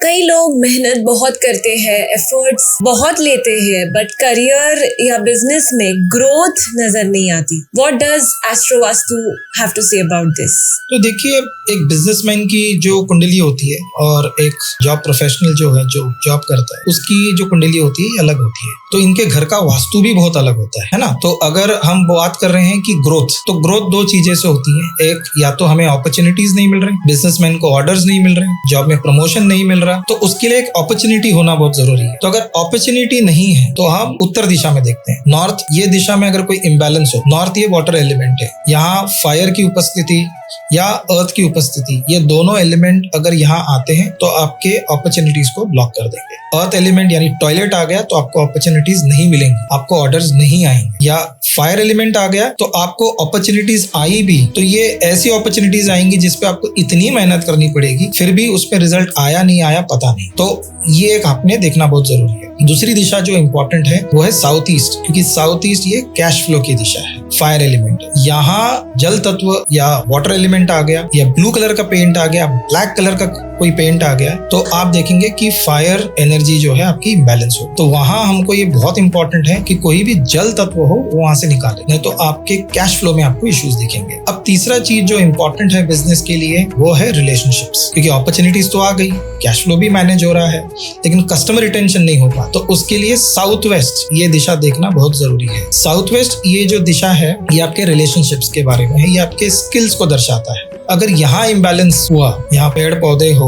कई लोग मेहनत बहुत करते हैं, एफर्ट्स बहुत लेते हैं, बट करियर या बिजनेस में ग्रोथ नजर नहीं आती। What does astro Vastu have to say about this? तो देखिए, एक बिजनेसमैन की जो कुंडली होती है और एक जॉब प्रोफेशनल जो है, जो जॉब करता है, उसकी जो कुंडली होती है अलग होती है। तो इनके घर का वास्तु भी बहुत अलग होता है ना। तो अगर हम बात कर रहे हैं कि ग्रोथ, तो ग्रोथ दो चीजें से होती है। एक, या तो हमें अपॉर्चुनिटीज नहीं मिल रही, बिजनेसमैन को ऑर्डर्स नहीं मिल रहे, जॉब में प्रमोशन नहीं मिल रहा, तो उसके लिए एक अपॉर्चुनिटी होना बहुत जरूरी है। तो अगर अपॉर्चुनिटी नहीं है तो हम उत्तर दिशा में देखते हैं। नॉर्थ, ये दिशा में अगर कोई इम्बैलेंस हो, नॉर्थ ये वाटर एलिमेंट है, यहाँ फायर की उपस्थिति या अर्थ की उपस्थिति, ये दोनों एलिमेंट अगर यहाँ आते हैं तो आपके अपॉर्चुनिटीज को ब्लॉक कर देंगे। अर्थ एलिमेंट यानी टॉयलेट आ गया तो आपको अपॉर्चुनिटीज नहीं मिलेंगी, आपको ऑर्डर्स नहीं आएंगे। या फायर एलिमेंट आ गया तो आपको अपॉर्चुनिटीज आई भी तो ये ऐसी अपॉर्चुनिटीज आएंगी जिसपे आपको इतनी मेहनत करनी पड़ेगी, फिर भी उस पर रिजल्ट आया नहीं आया पता नहीं। तो ये एक आपने देखना बहुत जरूरी है। दूसरी दिशा जो इंपॉर्टेंट है वो है साउथ ईस्ट, क्योंकि साउथ ईस्ट ये कैश फ्लो की दिशा है, फायर एलिमेंट। यहाँ जल तत्व या वाटर एलिमेंट आ गया, या ब्लू कलर का पेंट आ गया, ब्लैक कलर का कोई पेंट आ गया, तो आप देखेंगे कि फायर एनर्जी जो है आपकी इम्बैलेंस हो। तो वहां हमको ये बहुत इंपॉर्टेंट है कि कोई भी जल तत्व हो वो वहां से निकाले, नहीं तो आपके कैश फ्लो में आपको इश्यूज दिखेंगे। अब तीसरा चीज जो इंपॉर्टेंट है बिजनेस के लिए वो है रिलेशनशिप्स, क्योंकि अपॉर्चुनिटीज तो आ गई, कैश फ्लो भी मैनेज हो रहा है, लेकिन कस्टमर रिटेंशन नहीं हो पा। तो उसके लिए साउथ वेस्ट ये दिशा देखना बहुत जरूरी है। साउथ वेस्ट ये जो दिशा है ये आपके रिलेशनशिप्स के बारे में है, ये आपके स्किल्स को दर्शाता है। अगर यहाँ इम्बैलेंस हुआ, यहाँ पेड़ पौधे हो,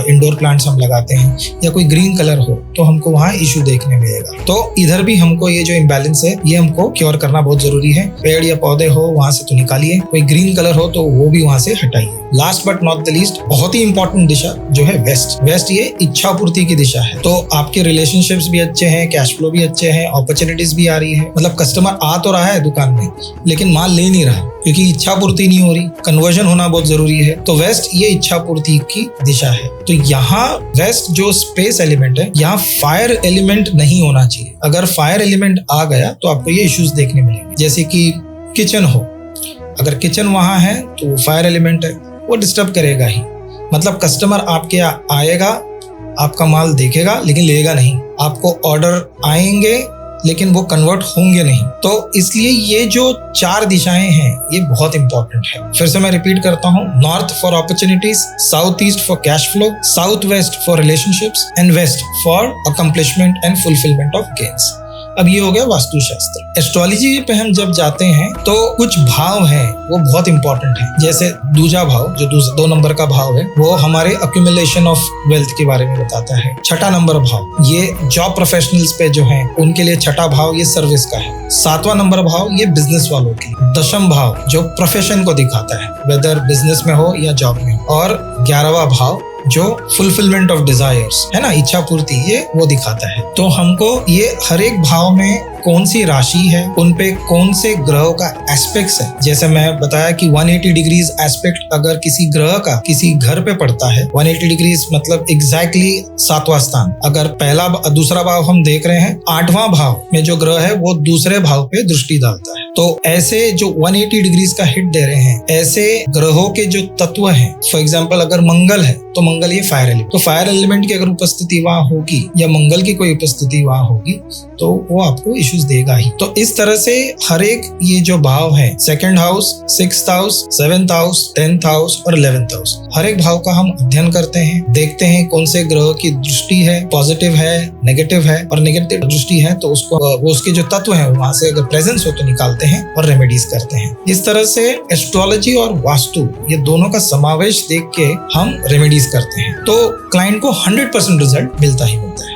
इंडोर प्लांट्स हम लगाते हैं, या कोई ग्रीन कलर हो, तो हमको वहाँ इशू देखने मिलेगा। तो इधर भी हमको ये जो इम्बैलेंस है ये हमको क्योर करना बहुत जरूरी है। पेड़ या पौधे हो वहां से तो निकालिए, कोई ग्रीन कलर हो तो वो भी वहां से हटाइए। Last but not the least, बहुत ही इंपॉर्टेंट दिशा जो है वेस्ट। वेस्ट ये इच्छा पूर्ति की दिशा है। तो आपके रिलेशनशिप्स भी अच्छे हैं, कैश फ्लो भी अच्छे हैं, अपॉर्चुनिटीज भी आ रही है, मतलब कस्टमर आ तो रहा है दुकान में लेकिन माल ले नहीं रहा क्योंकि इच्छा पूर्ति नहीं हो रही, कन्वर्जन होना बहुत जरूरी है। तो वेस्ट ये इच्छा पूर्ति की दिशा है। तो यहाँ वेस्ट जो स्पेस एलिमेंट है, यहाँ फायर एलिमेंट नहीं होना चाहिए। अगर फायर एलिमेंट आ गया तो आपको ये इश्यूज देखने मिलेंगे, जैसे कि किचन हो, अगर किचन वहां है तो फायर एलिमेंट है, वो डिस्टर्ब करेगा ही। मतलब कस्टमर आपके आएगा, आपका माल देखेगा लेकिन लेगा नहीं, आपको ऑर्डर आएंगे लेकिन वो कन्वर्ट होंगे नहीं। तो इसलिए ये जो चार दिशाएं हैं ये बहुत इंपॉर्टेंट है। फिर से मैं रिपीट करता हूँ, north for opportunities, south east for cash flow, south west for relationships and west for accomplishment and fulfilment of gains. अब ये हो गया वास्तुशास्त्र। एस्ट्रोलॉजी पे हम जब जाते हैं तो कुछ भाव हैं वो बहुत इंपॉर्टेंट है। जैसे दूजा भाव जो 2 नंबर का भाव है वो हमारे अक्यूमुलेशन ऑफ वेल्थ के बारे में बताता है। छठा नंबर भाव ये जॉब प्रोफेशनल्स पे जो है उनके लिए छठा भाव ये सर्विस का है। 7वां नंबर भाव ये बिजनेस वालों की। दशम भाव जो प्रोफेशन को दिखाता है, वेदर बिजनेस में हो या जॉब में। और 11वां भाव जो फुलफिलमेंट ऑफ डिजायर्स है ना, इच्छा पूर्ति, ये वो दिखाता है। तो हमको ये हर एक भाव में कौन सी राशि है, उन पे कौन से ग्रहों का एस्पेक्ट्स है। जैसे मैं बताया कि 180 डिग्रीज एस्पेक्ट अगर किसी ग्रह का किसी घर पे पड़ता है, 180 डिग्रीज मतलब एग्जैक्टली 7वां स्थान। अगर दूसरा भाव हम देख रहे हैं, 8वां भाव में जो ग्रह है वो दूसरे भाव पे दृष्टि डालता है। तो ऐसे जो 180 डिग्रीज का हिट दे रहे हैं, ऐसे ग्रहों के जो तत्व हैं, फॉर एग्जाम्पल अगर मंगल है तो मंगल ये फायर एलिमेंट, तो फायर एलिमेंट की अगर उपस्थिति वहां होगी या मंगल की कोई उपस्थिति वहां होगी तो वो आपको इश्यूज देगा ही। तो इस तरह से हर एक ये जो भाव है, 2nd house, 6th house, 7th house, 10th house और 11th हाउस, हर एक भाव का हम अध्ययन करते हैं, देखते हैं कौन से ग्रह की दृष्टि है, पॉजिटिव है, नेगेटिव है, और नेगेटिव दृष्टि है तो उसको वो उसके जो तत्व है वहां से अगर प्रेजेंस हो तो निकालते हैं और रेमेडीज करते हैं। इस तरह से एस्ट्रोलॉजी और वास्तु ये दोनों का समावेश देख के हम रेमेडीज करते हैं, तो क्लाइंट को 100% रिजल्ट मिलता ही मिलता है।